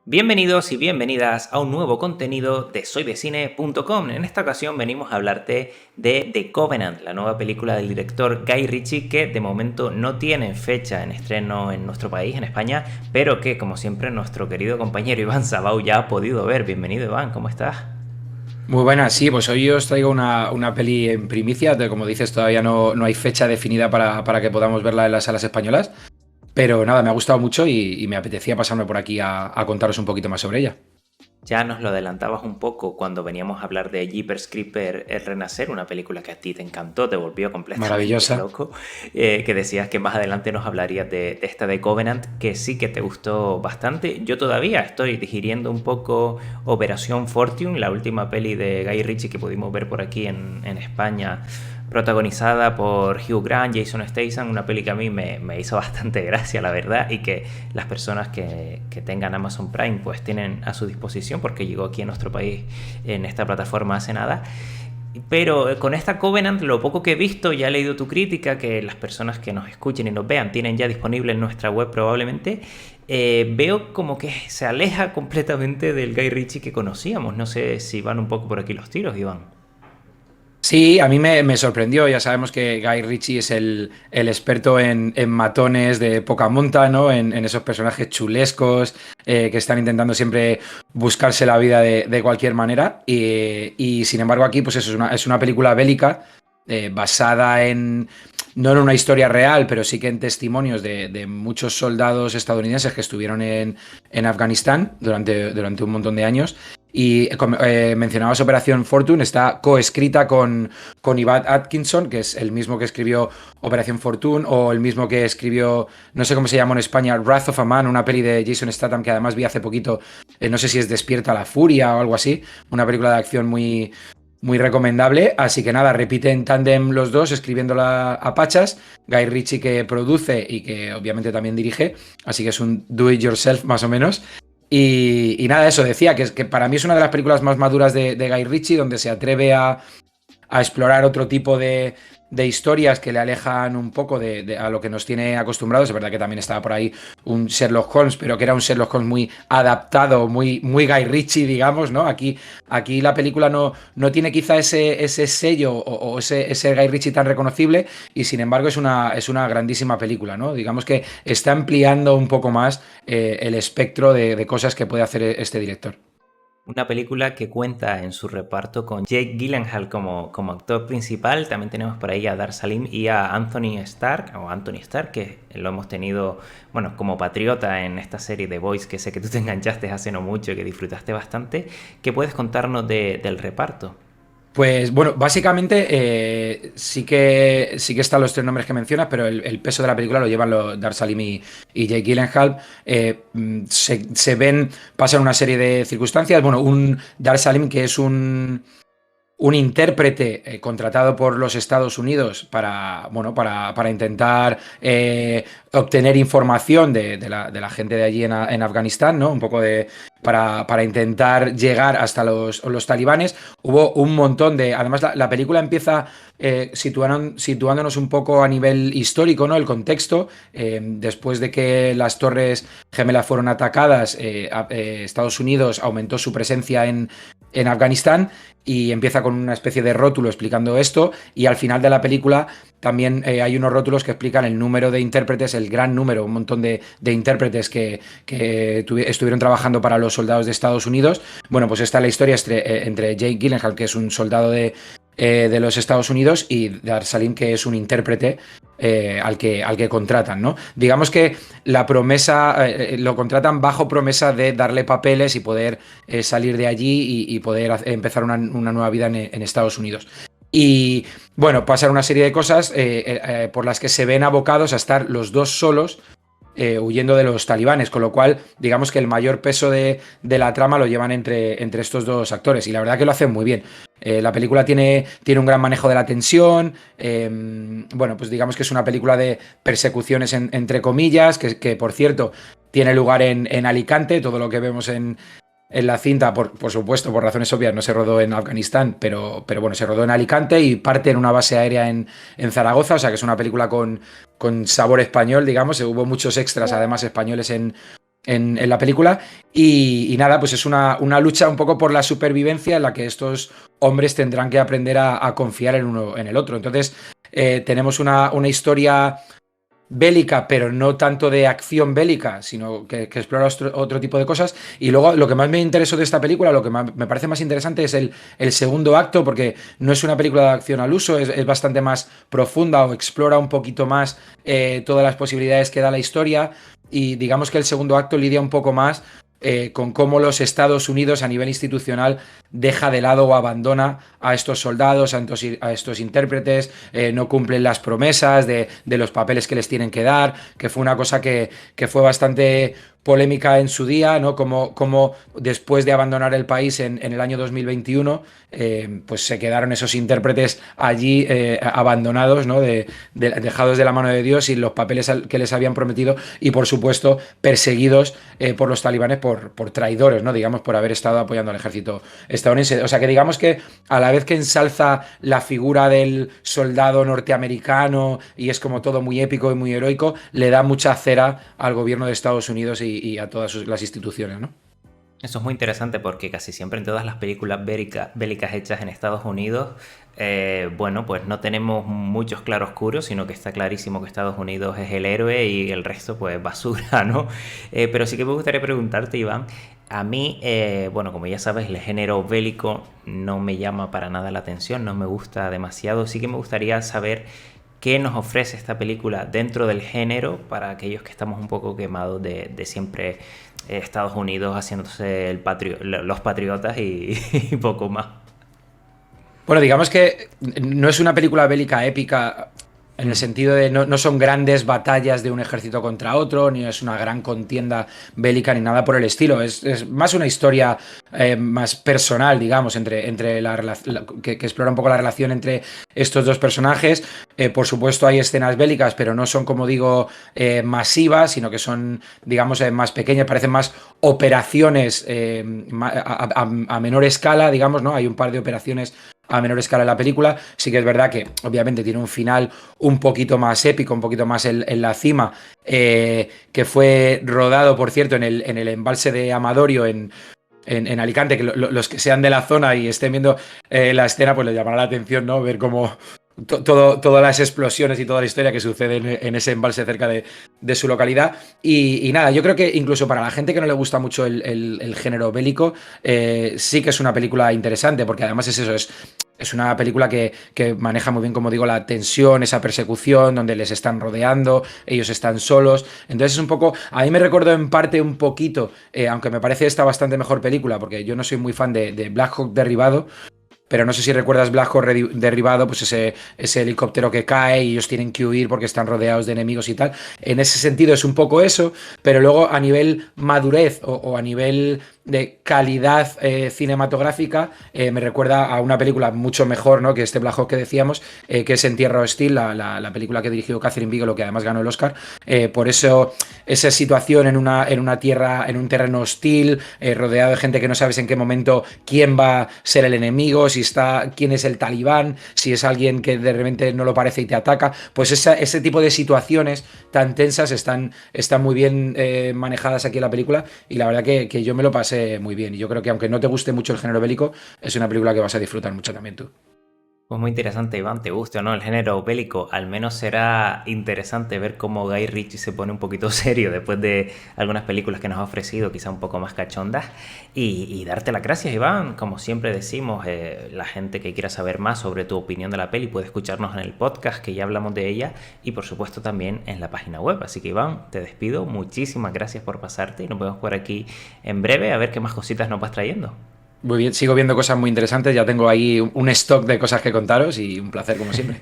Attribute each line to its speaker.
Speaker 1: Bienvenidos y bienvenidas a un nuevo contenido de soydecine.com. En esta ocasión venimos a hablarte de The Covenant, la nueva película del director Guy Ritchie, que de momento no tiene fecha en estreno en nuestro país, en España, pero que, como siempre, nuestro querido compañero Iván Sabau ya ha podido ver. Bienvenido, Iván, ¿cómo estás?
Speaker 2: Muy buenas, sí, pues hoy os traigo una peli en primicia, como dices, todavía no hay fecha definida para que podamos verla en las salas españolas, pero nada, me ha gustado mucho y me apetecía pasarme por aquí a contaros un poquito más sobre ella.
Speaker 1: Ya nos lo adelantabas un poco cuando veníamos a hablar de Jeepers Creepers El Renacer, una película que a ti te encantó, te volvió completamente
Speaker 2: Maravillosa.
Speaker 1: loco, que decías que más adelante nos hablarías de esta de Covenant, que sí que te gustó bastante. Yo todavía estoy digiriendo un poco Operación Fortune, la última peli de Guy Ritchie que pudimos ver por aquí en España, protagonizada por Hugh Grant, Jason Statham, una peli que a mí me hizo bastante gracia, la verdad, y que las personas que tengan Amazon Prime pues tienen a su disposición, porque llegó aquí a nuestro país en esta plataforma hace nada. Pero con esta Covenant, lo poco que he visto, ya he leído tu crítica, que las personas que nos escuchen y nos vean tienen ya disponible en nuestra web probablemente, veo como que se aleja completamente del Guy Ritchie que conocíamos. No sé si van un poco por aquí los tiros, Iván.
Speaker 2: Sí, a mí me sorprendió. Ya sabemos que Guy Ritchie es el experto en matones de poca monta, ¿no? En esos personajes chulescos que están intentando siempre buscarse la vida de cualquier manera. Y sin embargo aquí, pues eso es una película bélica basada no en una historia real, pero sí que en testimonios de muchos soldados estadounidenses que estuvieron en Afganistán durante un montón de años. Y mencionabas Operación Fortune, está coescrita con Ivan Atkinson, que es el mismo que escribió Operación Fortune, o el mismo que escribió, no sé cómo se llama en España, Wrath of a Man, una peli de Jason Statham que además vi hace poquito, no sé si es Despierta la Furia o algo así, una película de acción muy recomendable. Así que nada, repite en tándem los dos, escribiéndola a pachas. Guy Ritchie que produce y que obviamente también dirige, así que es un do it yourself más o menos. Y nada, eso decía, que para mí es una de las películas más maduras de Guy Ritchie, donde se atreve a explorar otro tipo de historias que le alejan un poco a lo que nos tiene acostumbrados. Es verdad que también estaba por ahí un Sherlock Holmes, pero que era un Sherlock Holmes muy adaptado, muy Guy Ritchie, digamos, ¿no? Aquí la película no tiene quizá ese sello o ese Guy Ritchie tan reconocible, y sin embargo es una grandísima película, ¿no? Digamos que está ampliando un poco más el espectro de cosas que puede hacer este director.
Speaker 1: Una película que cuenta en su reparto con Jake Gyllenhaal como actor principal. También tenemos por ahí a Dar Salim y a Anthony Stark, que lo hemos tenido, bueno, como patriota en esta serie de Boys, que sé que tú te enganchaste hace no mucho y que disfrutaste bastante. ¿Qué puedes contarnos del reparto?
Speaker 2: Pues bueno, básicamente sí que están los tres nombres que mencionas, pero el peso de la película lo llevan Dar Salim y Jake Gyllenhaal. Se ven, pasan una serie de circunstancias. Bueno, un Dar Salim que es un intérprete contratado por los Estados Unidos para intentar obtener información de la gente de allí en Afganistán, ¿no? Un poco para intentar llegar hasta los talibanes. Hubo un montón de... Además, la película empieza situándonos un poco a nivel histórico, ¿no? El contexto. Después de que las Torres Gemelas fueron atacadas, Estados Unidos aumentó su presencia en Afganistán, y empieza con una especie de rótulo explicando esto, y al final de la película también hay unos rótulos que explican el número de intérpretes, el gran número, un montón de intérpretes que estuvieron trabajando para los soldados de Estados Unidos. Bueno, pues está la historia entre Jake Gyllenhaal, que es un soldado de los Estados Unidos, y Dar Salim, que es un intérprete al que contratan, ¿no? Digamos que la promesa, lo contratan bajo promesa de darle papeles y poder salir de allí y poder empezar una nueva vida en Estados Unidos. Y bueno, pasan una serie de cosas por las que se ven abocados a estar los dos solos huyendo de los talibanes, con lo cual digamos que el mayor peso de la trama lo llevan entre estos dos actores, y la verdad que lo hacen muy bien. La película tiene un gran manejo de la tensión. Bueno, pues digamos que es una película de persecuciones entre comillas, que por cierto tiene lugar en Alicante. Todo lo que vemos en la cinta, por supuesto, por razones obvias, no se rodó en Afganistán, pero bueno, se rodó en Alicante y parte en una base aérea en Zaragoza. O sea que es una película con sabor español, digamos. Hubo muchos extras, además, españoles en la película. Y nada, pues es una lucha un poco por la supervivencia en la que estos hombres tendrán que aprender a confiar en uno en el otro. Entonces, tenemos una historia bélica, pero no tanto de acción bélica, sino que explora otro tipo de cosas. Y luego lo que más me interesó de esta película, lo que me parece más interesante es el segundo acto, porque no es una película de acción al uso, es bastante más profunda o explora un poquito más todas las posibilidades que da la historia. Y digamos que el segundo acto lidia un poco más con cómo los Estados Unidos a nivel institucional deja de lado o abandona a estos soldados, a estos intérpretes, no cumplen las promesas de los papeles que les tienen que dar, que fue una cosa que fue bastante polémica en su día, ¿no? Como después de abandonar el país en el año 2021, pues se quedaron esos intérpretes allí abandonados, ¿no? Dejados de la mano de Dios y los papeles que les habían prometido y, por supuesto, perseguidos por los talibanes por traidores, ¿no? Digamos, por haber estado apoyando al ejército estadounidense. O sea que digamos que a la vez que ensalza la figura del soldado norteamericano y es como todo muy épico y muy heroico, le da mucha cera al gobierno de Estados Unidos y a todas las instituciones, ¿no?
Speaker 1: Eso es muy interesante porque casi siempre en todas las películas bélicas hechas en Estados Unidos, bueno, pues no tenemos muchos claroscuros, sino que está clarísimo que Estados Unidos es el héroe y el resto pues basura, ¿no? Pero sí que me gustaría preguntarte, Iván, a mí, bueno, como ya sabes, el género bélico no me llama para nada la atención, no me gusta demasiado, sí que me gustaría saber qué nos ofrece esta película dentro del género para aquellos que estamos un poco quemados de siempre Estados Unidos haciéndose los patriotas y poco más.
Speaker 2: Bueno, digamos que no es una película bélica épica en el sentido de no son grandes batallas de un ejército contra otro, ni es una gran contienda bélica, ni nada por el estilo. Es más una historia más personal, digamos, entre que explora un poco la relación entre estos dos personajes. Por supuesto hay escenas bélicas, pero no son, como digo, masivas, sino que son, digamos, más pequeñas, parecen más operaciones a menor escala, digamos, ¿no? Hay un par de operaciones a menor escala en la película. Sí que es verdad que obviamente tiene un final un poquito más épico, un poquito más en la cima, que fue rodado, por cierto, en el embalse de Amadorio en Alicante, que los que sean de la zona y estén viendo la escena, pues les llamará la atención, ¿no? Ver cómo todas las explosiones y toda la historia que sucede en ese embalse cerca de su localidad. Y nada, yo creo que incluso para la gente que no le gusta mucho el género bélico, sí que es una película interesante, porque además es eso, es una película que maneja muy bien, como digo, la tensión, esa persecución, donde les están rodeando, ellos están solos. Entonces es un poco, a mí me recordó en parte un poquito, aunque me parece esta bastante mejor película, porque yo no soy muy fan de Black Hawk Derribado, pero no sé si recuerdas Black Hawk Derribado, pues ese helicóptero que cae y ellos tienen que huir porque están rodeados de enemigos y tal. En ese sentido es un poco eso, pero luego a nivel madurez o a nivel de calidad cinematográfica, me recuerda a una película mucho mejor, ¿no? Que este Black Hawk que decíamos, que es En Tierra Hostil, la película que dirigió Catherine Bigelow, que además ganó el Oscar. Por eso esa situación en una tierra, en un terreno hostil, rodeado de gente que no sabes en qué momento quién va a ser el enemigo, quién es el talibán, si es alguien que de repente no lo parece y te ataca. Pues ese tipo de situaciones tan tensas están muy bien manejadas aquí en la película, y la verdad que yo me lo pasé muy bien. Y yo creo que aunque no te guste mucho el género bélico, es una película que vas a disfrutar mucho también tú.
Speaker 1: Pues muy interesante, Iván, te guste o no el género bélico, al menos será interesante ver cómo Guy Ritchie se pone un poquito serio después de algunas películas que nos ha ofrecido, quizá un poco más cachondas, y darte las gracias, Iván. Como siempre decimos, la gente que quiera saber más sobre tu opinión de la peli puede escucharnos en el podcast, que ya hablamos de ella, y por supuesto también en la página web. Así que, Iván, te despido, muchísimas gracias por pasarte y nos vemos por aquí en breve a ver qué más cositas nos vas trayendo.
Speaker 2: Muy bien, sigo viendo cosas muy interesantes, ya tengo ahí un stock de cosas que contaros y un placer como siempre.